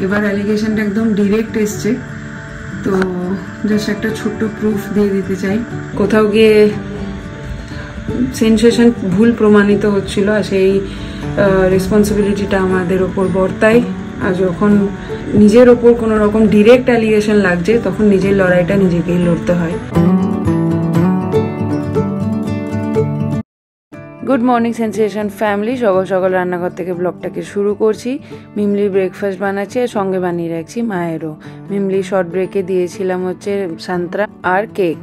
এবার অ্যালিগেশনটা একদম ডিরেক্ট এসছে, তো জাস্ট একটা ছোট্ট প্রুফ দিয়ে দিতে চাই। কোথাও গিয়ে সেন্সেশন ভুল প্রমাণিত হচ্ছিল, আর সেই রেসপন্সিবিলিটিটা আমাদের ওপর বর্তায়। আর যখন নিজের ওপর কোনো রকম ডিরেক্ট অ্যালিগেশন লাগছে, তখন নিজের লড়াইটা নিজেকেই লড়তে হয়। গুড মর্নিং সেন্সেশন ফ্যামিলি, সকাল সকাল রান্নাঘর থেকে ব্লগটাকে শুরু করছি। মিমলির ব্রেকফাস্ট বানাচ্ছি, আর সঙ্গে বানিয়ে রাখছি মায়েরও। মিমলি শর্ট ব্রেকে দিয়েছিলাম হচ্ছে সান্তরা আর কেক।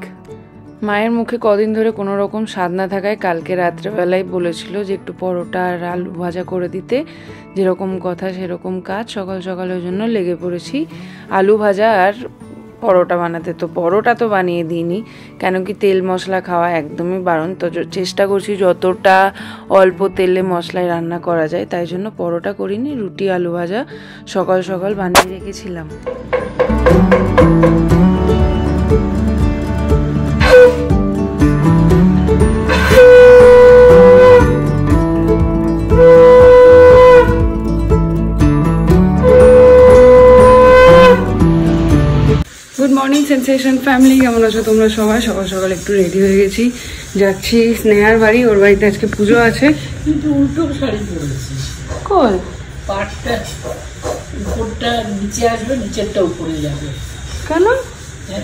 মায়ের মুখে কদিন ধরে কোনো রকম স্বাদ না থাকায় কালকে রাত্রেবেলায় বলেছিল যে একটু পরোটা আর আলু ভাজা করে দিতে। যেরকম কথা সেরকম কাজ, সকাল সকাল ওই জন্য লেগে পড়েছি আলু ভাজা আর পরোটা বানাতে। তো পরোটা তো বানিয়ে দিইনি, কেন কি তেল মশলা খাওয়া একদমই বারণ। তো চেষ্টা করছি যতটা অল্প তেলে মশলায় রান্না করা যায়, তাই জন্য পরোটা করিনি, রুটি আলু ভাজা সকাল সকাল বানিয়ে রেখেছিলাম। গুড মর্নিং সেন্সেশন ফ্যামিলি, কেমন আছো তোমরা সবাই? সকাল সকাল একটু রেডি হয়ে গেছি, যাচ্ছি স্নেহার বাড়ি। ওর বাড়িতে আজকে পুজো আছে। কিন্তু উল্টো শাড়ি পরেছিস। কই পাটটা উপরটা নিচে আসবে, নিচেরটা উপরে যাবে কেন?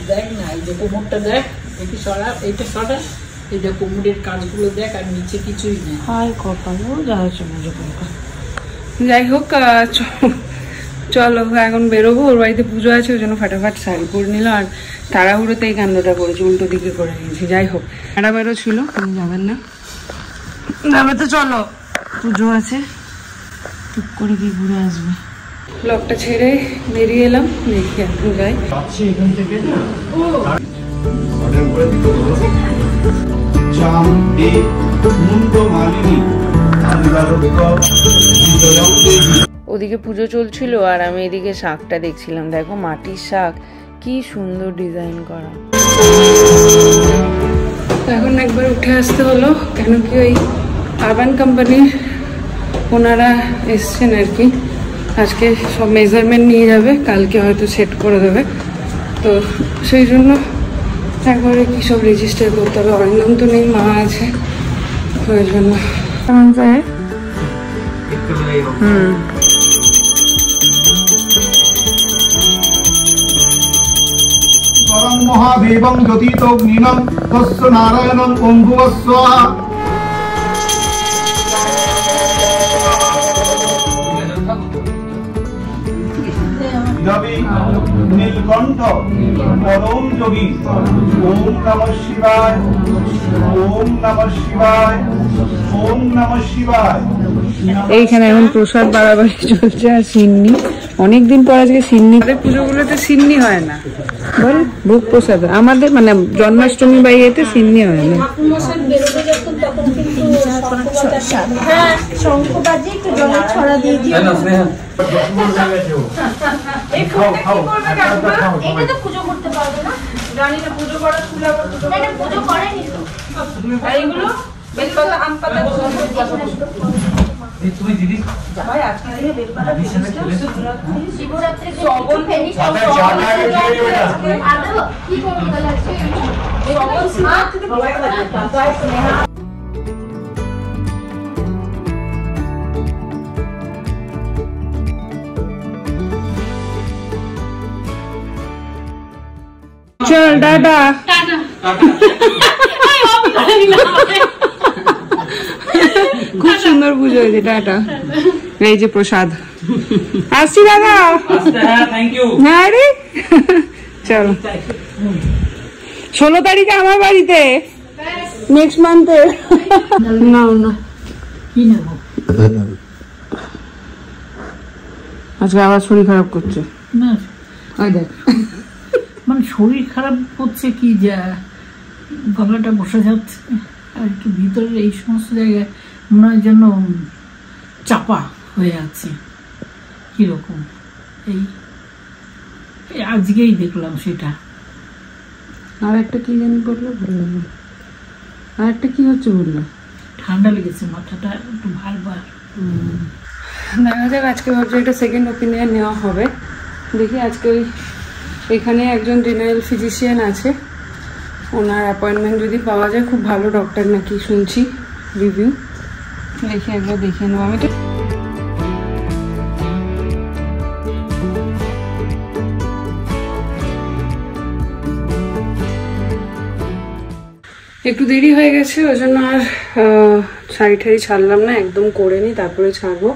দেখ না, এই যে কোমরটা দেখ, দেখি সরা, এইটা সরা, এই যে কোমরের কাজগুলো দেখ, আর নিচে কিছুই নেই। হাই কপাল, যাই হোক চলো এখন বেরোবো। ওর বাড়িতে পুজো আছে, ওই জন্য ফাটাফাট শাড়ি পরে নিল, আর তাড়াহুড়োতে এই কাণ্ডটা করেছি, উল্টো দিকে করে নিয়েছি। যাই হোক, একটা বেরো ছিল, তুমি যাবেন না? যাবে তো চলো, পুজো আছে, টুক করে গিয়ে ঘুরে আসবে। ব্লগটা ছেড়ে বেরিয়ে এলাম, দেখি এখন যাই। ওদিকে পুজো চলছিল, আর আমি এদিকে শাকটা দেখছিলাম। দেখো মাটির শাক, কি সুন্দর ডিজাইন করা। এখন একবার উঠে আসতে হলো, কেন কি ওই আরবান কোম্পানির ওনারা এসছেন আর কি। আজকে সব মেজারমেন্ট নিয়ে যাবে, কালকে হয়তো সেট করে দেবে। তো সেই জন্য একবারে কি সব রেজিস্টার করতে হবে। অরিন্দম তো নেই, মা আছে, ওই জন্য। মহাদেবং জ্যোতিতগ্নিনং তস্য নারায়ণং ওম ভুবস্বাহা। নীলকণ্ঠ পরম যোগী, ওম নমঃ শিবায়, ওম নমঃ শিবায়, ওম নমঃ শিবায়। এইখানে এখন প্রসাদ বাড়াবাড়ি চলছে, আর সিন্নি অনেকদিন পর আজকে সিন্নি। পুজোগুলোতে সিন্নি হয় না বল, ভোগ প্রসাদ আমাদের, মানে জন্মাষ্টমী বা ইয়েতে সিন্নি হয় না। চল টাটা। খুব সুন্দর পুজো হয়েছে, টাটা। এই যে প্রসাদ, আসছি দাদা। হ্যাঁ রে, চলো 16 তারিখে আমার বাড়িতে, নেক্সট মান্থে। না না, কি নেবো আজকে আবার শরীর খারাপ করছে না? ওই দেখ, মানে শরীর খারাপ করছে কি, যা গলাটা বসে যাচ্ছে, আর একটু ভিতরের এই সমস্ত জায়গায় মনে হয় যেন চাপা হয়ে আছে কিরকম। এই আজকেই দেখলাম সেটা। আর একটা কি জানি বললো, বললো আর একটা কি হচ্ছে বললো, ঠান্ডা লেগেছে, মাথাটা একটু ভার। দেখা যাক, আজকে ভাবছি একটা সেকেন্ড ওপিনিয়ন নেওয়া হবে। দেখি আজকে এখানে একজন জেনারেল ফিজিশিয়ান আছে, ওনার অ্যাপয়েন্টমেন্ট যদি পাওয়া যায়, খুব ভালো ডক্টর নাকি শুনছি রিভিউ। দেখি একবার দেখে নেবো। আমি তো একটু দেরি হয়ে গেছে, ওই জন্য আর শাড়ি ঠাড়ি ছাড়লাম না, একদম করে নি তারপরে ছাড়বো।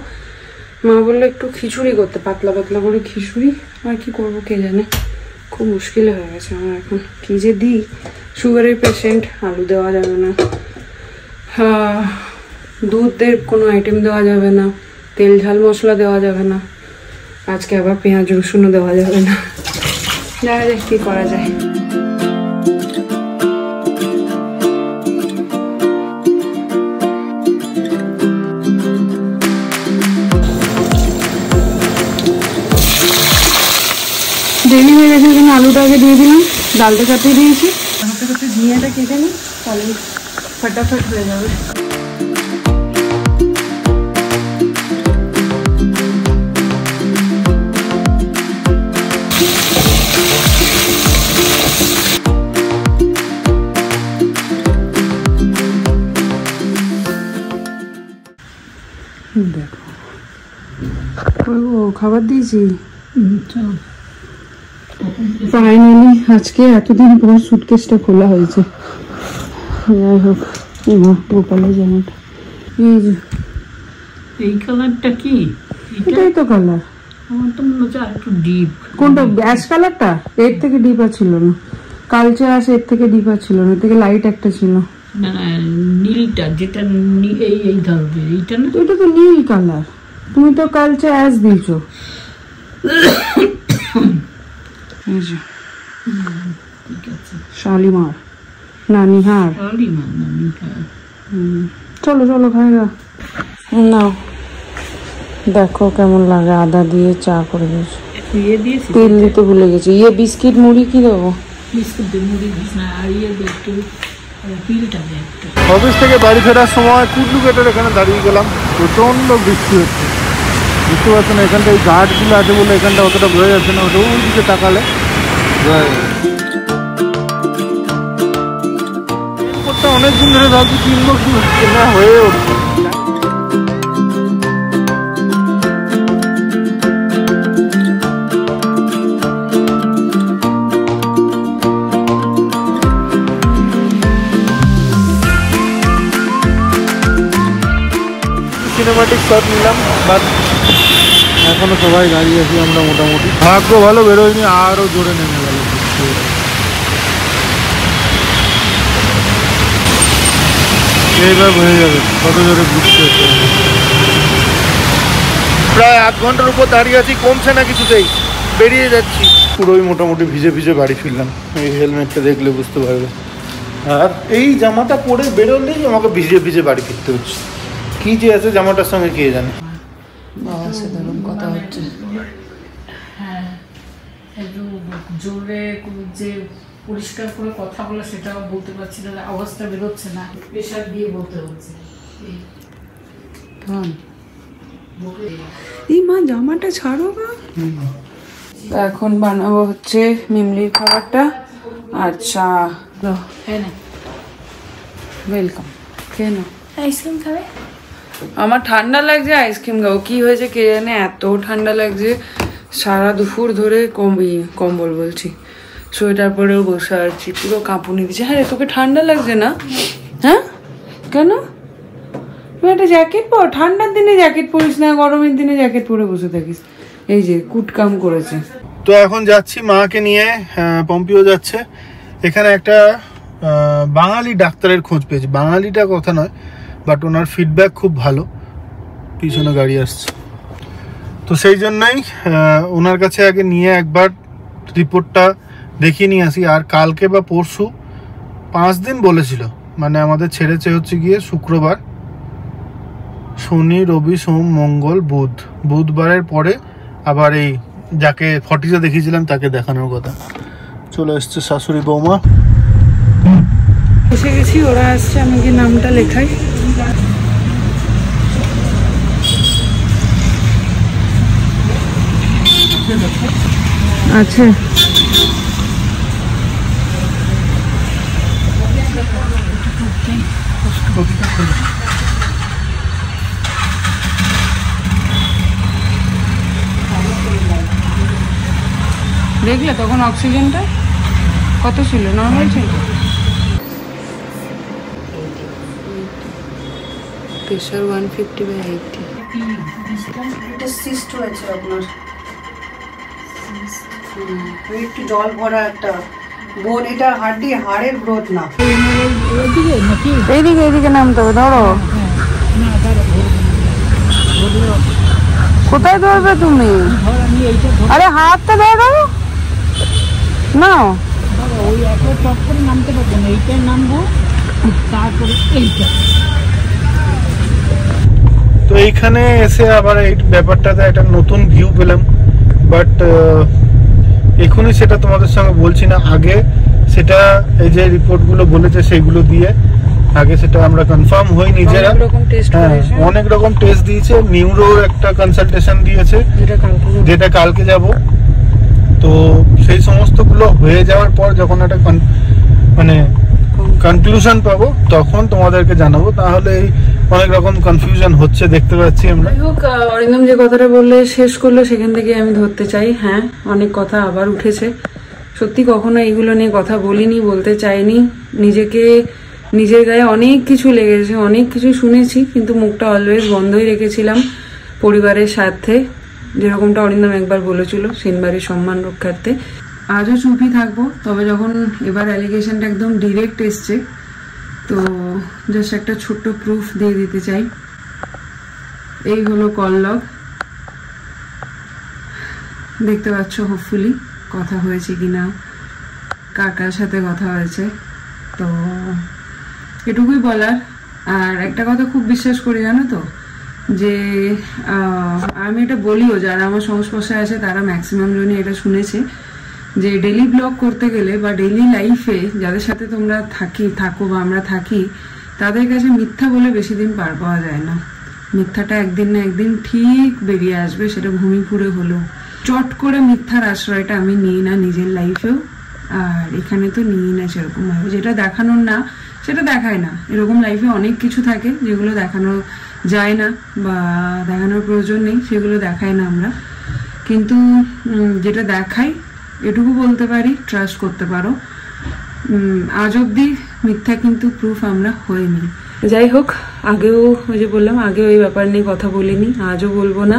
মা বললো একটু খিচুড়ি করতে, পাতলা পাতলা করে খিচুড়ি। আর কি করবো কে জানে, খুব মুশকিল হয়ে গেছে আমার এখন। কি যে দিই, সুগারের পেশেন্ট, আলু দেওয়া যাবে না, দুধের কোনো আইটেম দেওয়া যাবে না, তেল ঝাল মশলা দেওয়া যাবে না, আজকে আবার পেঁয়াজ রসুনও দেওয়া যাবে না। দেখা যাক কি করা যায়। দেরি হয়ে গেছে, ওই জন্য আলুটা আগে দিয়ে দিলাম, ডালটা চাপিয়ে দিয়েছি। হাতে হাতে ঝিঙেটা কেটে নিই, তাহলে ফটাফট হয়ে যাবে। দেখো খাবার দিয়েছি। ফাইনালি আজকে এতদিন পর সুটকেসটা খোলা হয়েছে। যাই হোক, গোপালের জামাটা এই কালারটা কি? এটাই তো কালার। আমার তো মনে হচ্ছে একটু ডিপ। কোনটা? অ্যাশ কালারটা? এর থেকে ডিপ আর ছিল না। কালচে অ্যাশ এর থেকে ডিপ আর ছিল না, এর থেকে লাইট একটা ছিল। না না, নীলটা যেটা এই ধরনের, এইটা না? এটা তো নীল কালার, তুমি তো কালচে অ্যাশ দিয়েছো। শালিমার না নিহার? চলো চলো খাইগা। নাও দেখো কেমন লাগে, আদা দিয়ে চা করে দিয়েছি। তেল দিতে ভুলে গেছি। ইয়ে বিস্কিট মুড়ি কি দেবো? অফিস থেকে বাড়ি ফেরার সময় কুটলু গেটের এখানে দাঁড়িয়ে গেলাম, প্রচণ্ড বৃষ্টি হচ্ছে। বুঝতে পারছেন, এখানটা এই গাছগুলো আছে বলে এখানটা অতটা বোঝা যাচ্ছে না, ওটা ওই দিকে তাকালে অনেকদিন ধরে ভাবছি কিনবো, কেনা হয়ে উঠছে। সিনেমাটিক শট নিলাম, বাট এখনো সবাই দাঁড়িয়ে আছি আমরা মোটামুটি। ভাগ্য ভালো বেরোয়নি, আরও জোরে নেমে গেল। এইবার হয়ে যাবে কত জোরে বৃষ্টি হচ্ছে। প্রায় আধ ঘন্টার উপর দাঁড়িয়ে আছি, কমছে না কিছুতেই, বেরিয়ে যাচ্ছি। পুরোই মোটামুটি ভিজে ভিজে বাড়ি ফিরলাম। এই হেলমেটটা দেখলে বুঝতে পারবে। আর এই জামাটা পরে বেরোলেই আমাকে ভিজে ভিজে বাড়ি ফিরতে হচ্ছে। কি যে আছে জামাটার সঙ্গে কে জানে। বাবার সাথে এরকম কথা হচ্ছে। হ্যাঁ, একটু জোরে যে পরিষ্কার করে কথা বলা সেটাও বলতে পারছি না, আওয়াজটা বেরোচ্ছে না, প্রেশার দিয়ে বলতে হচ্ছে। এই মা জামাটা ছাড়ো না। এখন বানাবো হচ্ছে মিমলির খাবারটা। আচ্ছা ওয়েলকাম। খেয়ে নাও। আইসক্রিম খাবে? আমার ঠান্ডা লাগছে, আইসক্রিম খাবো। কি হয়েছে কে জানে, এত ঠান্ডা লাগছে। সারা দুপুর ধরে কম্বল বলছি, সোয়েটার পরেও বসে আছি, পুরো কাঁপুনি দিচ্ছে। হ্যাঁ রে, তোকে ঠান্ডা লাগছে না? হ্যাঁ কেন? তুই একটা জ্যাকেট পর, ঠান্ডার দিনে জ্যাকেট পরিস না, গরমের দিনে জ্যাকেট পরে বসে থাকিস। এই যে কুটকাম করেছে। তো এখন যাচ্ছি মাকে নিয়ে, পম্পিও যাচ্ছে। এখানে একটা বাঙালি ডাক্তারের খোঁজ পেয়েছি। বাঙালিটা কথা নয়, বাট ওনার ফিডব্যাক খুব ভালো। পিছনে গাড়ি আসছে, তো সেই জন্যই ওনার কাছে আগে নিয়ে একবার রিপোর্টটা দেখিয়ে নিয়ে আসি। আর কালকে বা পরশু 5 দিন বলেছিল, মানে আমাদের ছেড়েছে হচ্ছে গিয়ে শুক্রবার, শনি, রবি, সোম, মঙ্গল, বুধ। বুধবারের পরে আবার এই যাকে 40-এ দেখিয়েছিলাম তাকে দেখানোর কথা। চলে এসছে শাশুড়ি বৌমা। এসে গেছি, ওরা আসছে, আমাকে নামটা লেখাই। আচ্ছা দেখলে তখন অক্সিজেনটা কত ছিল, নর্মাল ছিল? প্রেশার 150/80। এটা সিস্ট হয়েছে আপনার, একটু জল ভরা একটা বোন, এটা হাড়ি হাড়ের গ্রোথ না। এইদিকে এইদিকে নামতে হবে, ধরো। কোথায় ধরবে তুমি? আরে হাতটা ধরো নাও। ওই একবার টপ করে নামতে পারবো না, এইটাই নামবো, তারপরে এইটা। তো এইখানে এসে আবার এই ব্যাপারটাতে একটা নতুন ভিউ পেলাম, বাট এখনই সেটা তোমাদের সঙ্গে বলছি না। আগে সেটা এই যে রিপোর্টগুলো বলেছে সেইগুলো দিয়ে আগে সেটা আমরা কনফার্ম হই নিজেরা। অনেক রকম টেস্ট দিয়েছে, নিউরোর একটা কনসালটেশন দিয়েছে যেটা কালকে যাব। তো সেই সমস্তগুলো হয়ে যাওয়ার পর যখন একটা মানে কনক্লুশন পাবো তখন তোমাদেরকে জানাবো। তাহলে এই অনেক রকম কনফিউশন হচ্ছে দেখতে পাচ্ছি আমরা। যাই হোক, অরিন্দম যে কথাটা বললে শেষ করলো সেখান থেকে আমি ধরতে চাই। হ্যাঁ, অনেক কথা আবার উঠেছে। সত্যি কখনো এইগুলো নিয়ে কথা বলিনি, বলতে চাইনি। নিজের গায়ে অনেক কিছু লেগেছে, অনেক কিছু শুনেছি, কিন্তু মুখটা অলওয়েজ বন্ধই রেখেছিলাম পরিবারের স্বার্থে, যেরকমটা অরিন্দম একবার বলেছিল, সেনবাড়ির সম্মান রক্ষার্থে। আজও চুপই থাকবো, তবে যখন এবার অ্যালিগেশনটা একদম ডিরেক্ট এসছে তো জাস্ট একটা ছোট্ট প্রুফ দিয়ে দিতে চাই। এই হলো কল লগ, দেখতে পাচ্ছ হোপফুলি কথা হয়েছে কিনা, কার কার সাথে কথা হয়েছে। তো এটুকুই বলার। আর একটা কথা খুব বিশ্বাস করি জানো তো, যে আমি এটা বলিও, যারা আমার সংস্পর্শে আছে তারা ম্যাক্সিমাম জনই এটা শুনেছে, যে ডেলি ব্লগ করতে গেলে বা ডেলি লাইফে যাদের সাথে তোমরা থাকো বা আমরা থাকি, তাদের কাছে মিথ্যা বলে বেশি দিন পার পাওয়া যায় না। মিথ্যাটা একদিন না একদিন ঠিক বেরিয়ে আসবে, সেটা ঘুমি ফুরে হলো। চট করে মিথ্যার আশ্রয়টা আমি নিই না নিজের লাইফেও, আর এখানে তো নিই না সেরকম ভাবে। যেটা দেখানোর না সেটা দেখায় না। এরকম লাইফে অনেক কিছু থাকে যেগুলো দেখানো যায় না বা দেখানোর প্রয়োজন নেই, সেগুলো দেখায় না আমরা। কিন্তু যেটা দেখাই এটুকু বলতে পারি, ট্রাস্ট করতে পারো। আজ অব্দি মিথ্যা কিন্তু প্রুফ আমরা হইনি। যাই হোক, আগেও ওই যে বললাম, আগেও এই ব্যাপার নিয়ে কথা বলিনি, আজও বলবো না।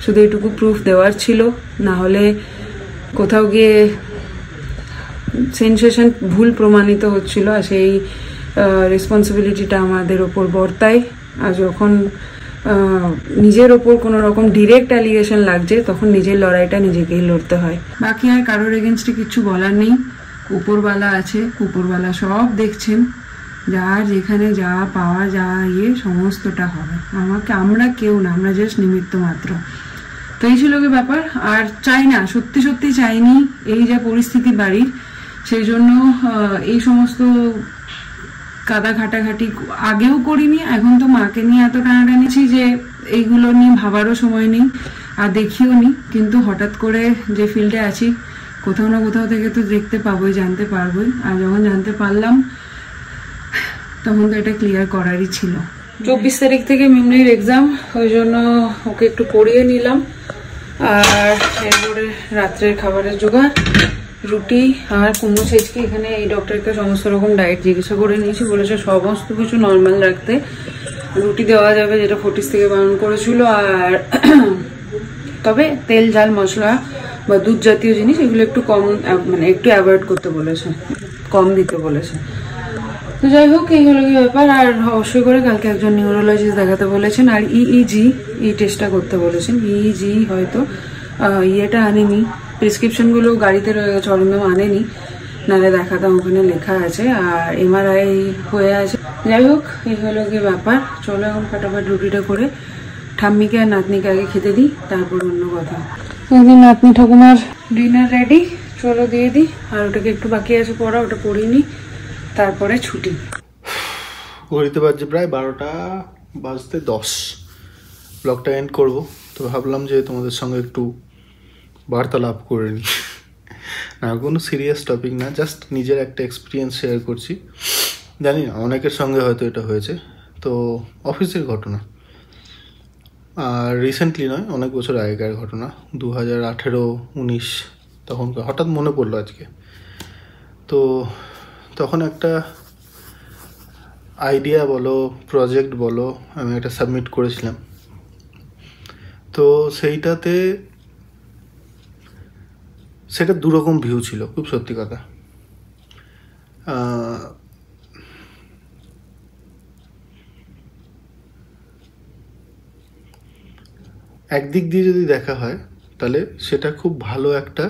শুধু এটুকু প্রুফ দেওয়ার ছিল, না হলে কোথাও গিয়ে সেন্সেশন ভুল প্রমাণিত হচ্ছিল, আর সেই রেসপন্সিবিলিটিটা আমাদের ওপর বর্তায়। আর যখন নিজের ওপর কোনো রকম ডিরেক্ট অ্যালিগেশন লাগছে, তখন নিজের লড়াইটা নিজেকেই লড়তে হয়। বাকি আর কারোর এগেনস্টে কিছু বলার নেই। উপরওয়ালা আছে, উপরওয়ালা সব দেখছেন, যার যেখানে যা পাওয়া যা সমস্তটা হবে। আমরা কেউ না, আমরা জাস্ট নিমিত্ত মাত্র। তো এই ছিল কি ব্যাপার। আর চাই না, সত্যি সত্যি চাইনি এই যা পরিস্থিতি বাড়ির, সেই জন্য এই সমস্ত কাদা ঘাটাঘাটি আগেও করিনি। এখন তো মাকে নিয়ে এত টানাটানিছি যে এইগুলো নিয়ে ভাবারও সময় নেই, আর দেখিও নি। কিন্তু হঠাৎ করে যে ফিল্ডে আছি, কোথাও না কোথাও থেকে তো দেখতে পাবোই, জানতে পারবোই। আর যখন জানতে পারলাম তখন তো এটা ক্লিয়ার করারই ছিল। 24 তারিখ থেকে মিমলির এক্সাম, ওই জন্য ওকে একটু পড়িয়ে নিলাম। আর এরপরে রাত্রের খাবারের জোগাড়, রুটি আর কুমড়ো ছেচকি। এখানে এই ডক্টরকে সমস্ত রকম ডায়েট জিজ্ঞাসা করে নিয়েছি, বলেছে সমস্ত কিছু নর্মাল রাখতে। রুটি দেওয়া যাবে, যেটা 40 থেকে বারণ করেছিল। আর তবে তেল ঝাল মশলা বা দুধ জাতীয় জিনিস এগুলো একটু কম, মানে একটু অ্যাভয়েড করতে বলেছে, কম দিতে বলেছে। তো যাই হোক, এই হলো কি ব্যাপার। আর অবশ্যই করে কালকে একজন নিউরোলজিস্ট দেখাতে বলেছেন, আর ইইজি এই টেস্টটা করতে বলেছেন। ইইজি হয়তো ইয়েটা আনেনি, প্রেসক্রিপশনগুলো গাড়িতে রয়ে গেছে, অরিন্দম আনেনি, নাহলে দেখাতাম, ওখানে লেখা আছে। আর এমআরআই হয়ে আছে। যাই হোক, এই হলো কি ব্যাপার। চলো এখন ফাটাফাট রুটিটা করে ঠাম্মিকে আর নাতনিকে আগে খেতে দিই, তারপর অন্য কথা। একদিন নাতনি ঠাকুমার ডিনার রেডি, চলো দিয়ে দিই। আর ওটাকে একটু বাকি আছে পড়া, ওটা পড়িনি, তারপরে ছুটি। ঘড়িতে বাজছে প্রায় 12টা বাজতে 10। ব্লগটা এন্ড করবো, তো ভাবলাম যে তোমাদের সঙ্গে একটু বার্তালাপ করে নিই। না, কোনো সিরিয়াস টপিক না, জাস্ট নিজের একটা এক্সপিরিয়েন্স শেয়ার করছি। জানি না অনেকের সঙ্গে হয়তো এটা হয়েছে, তো অফিসের ঘটনা, আর রিসেন্টলি নয়, অনেক বছর আগেকার ঘটনা, 2018-19 তখন হঠাৎ মনে পড়লো আজকে। তো তখন একটা আইডিয়া বলো, প্রজেক্ট বলো, আমি একটা সাবমিট করেছিলাম। তো সেইটাতে সেটা দুরকম ভিউ ছিল, খুব সত্যি কথা। একদিক দিয়ে যদি দেখা হয় তাহলে সেটা খুব ভালো একটা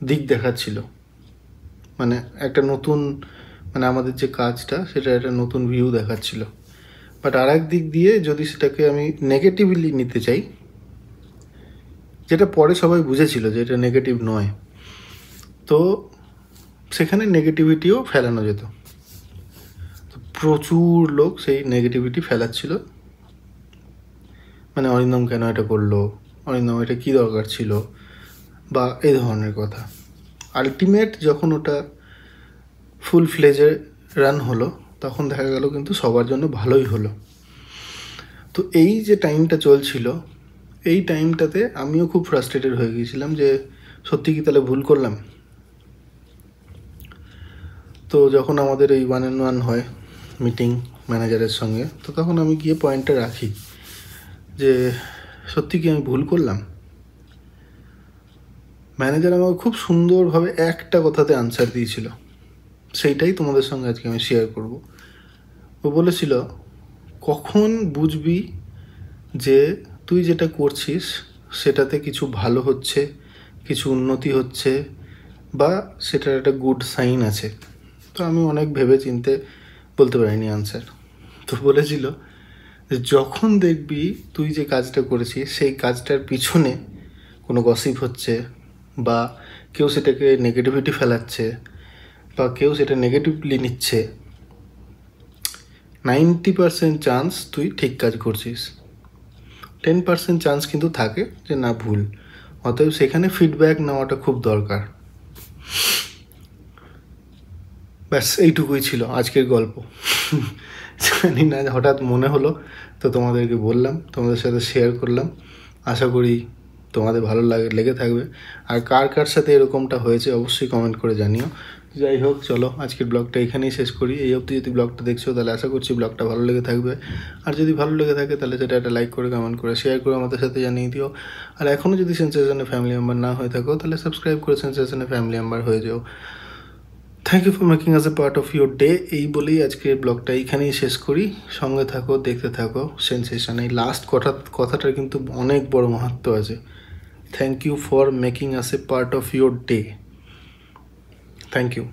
দিক দেখাচ্ছিল, মানে একটা নতুন, মানে আমাদের যে কাজটা সেটা একটা নতুন ভিউ দেখাচ্ছিল। বাট আর এক দিক দিয়ে যদি সেটাকে আমি নেগেটিভলি নিতে চাই, যেটা পরে সবাই বুঝেছিল যে এটা নেগেটিভ নয়, তো সেখানে নেগেটিভিটিও ফেলানো যেত। তো প্রচুর লোক সেই নেগেটিভিটি ফেলাচ্ছিল, মানে অরিন্দম কেন এটা করলো, অরিন্দম এটা কী দরকার ছিল, বা এই ধরনের কথা। আলটিমেট যখন ওটা ফুল ফ্লেজে রান হলো তখন দেখা গেল কিন্তু সবার জন্য ভালোই হলো। তো এই যে টাইমটা চলছিল, এই টাইমটাতে আমিও খুব ফ্রাস্ট্রেটেড হয়ে গিয়েছিলাম যে সত্যি কি তাহলে ভুল করলাম। তো যখন আমাদের এই 1-on-1 হয় মিটিং ম্যানেজারের সঙ্গে, তো তখন আমি গিয়ে পয়েন্টটা রাখি যে সত্যি কি আমি ভুল করলাম। ম্যানেজার আমাকে খুব সুন্দরভাবে একটা কথাতে আনসার দিয়েছিল, সেইটাই তোমাদের সঙ্গে আজকে আমি শেয়ার করব। ও বলেছিল, কখন বুঝবি যে তুই যেটা করছিস সেটাতে কিছু ভালো হচ্ছে, কিছু উন্নতি হচ্ছে, বা সেটার একটা গুড সাইন আছে। তো আমি অনেক ভেবে চিনতে বলতে পারিনি আনসার। তো বলেছিল যে যখন দেখবি তুই যে কাজটা করেছিস সেই কাজটার পিছনে কোনো গসিপ হচ্ছে, বা কেউ সেটাকে নেগেটিভিটি ফেলাচ্ছে, বা কেউ সেটা নেগেটিভলি নিচ্ছে, 90% চান্স তুই ঠিক কাজ করছিস, 10% চান্স কিন্তু থাকে যে না ভুল। অতএব সেখানে ফিডব্যাক নেওয়াটা খুব দরকার। ব্যাস এইটুকুই ছিল আজকের গল্প। জানি না, হঠাৎ মনে হলো তো তোমাদেরকে বললাম, তোমাদের সাথে শেয়ার করলাম। আশা করি তোমাদের ভালো লেগে থাকবে। আর কার কার সাথে এরকমটা হয়েছে অবশ্যই কমেন্ট করে জানিও। যাই হোক, চলো আজকের ব্লগটা এখানেই শেষ করি। এই অবধি যদি ব্লগটা দেখছো তাহলে আশা করছি ব্লগটা ভালো লেগে থাকবে। আর যদি ভালো লেগে থাকে তাহলে সেটা একটা লাইক করে, কমেন্ট করে, শেয়ার করে আমাদের সাথে জানিয়ে দিও। আর এখনও যদি সেন্সেশনে ফ্যামিলি মেম্বার না হয়ে থাকো তাহলে সাবস্ক্রাইব করে সেন্সেশনে ফ্যামিলি মেম্বার হয়ে যাও। Thank you for making us a part of your day. এই বলেই আজকের ব্লগটা এইখানেই শেষ করি। সঙ্গে থাকো, দেখতে থাকো সেন্সেশন। এই লাস্ট কথাটার কিন্তু অনেক বড় মাহাত্ম্য আছে। Thank you for making us a part of your day. Thank you.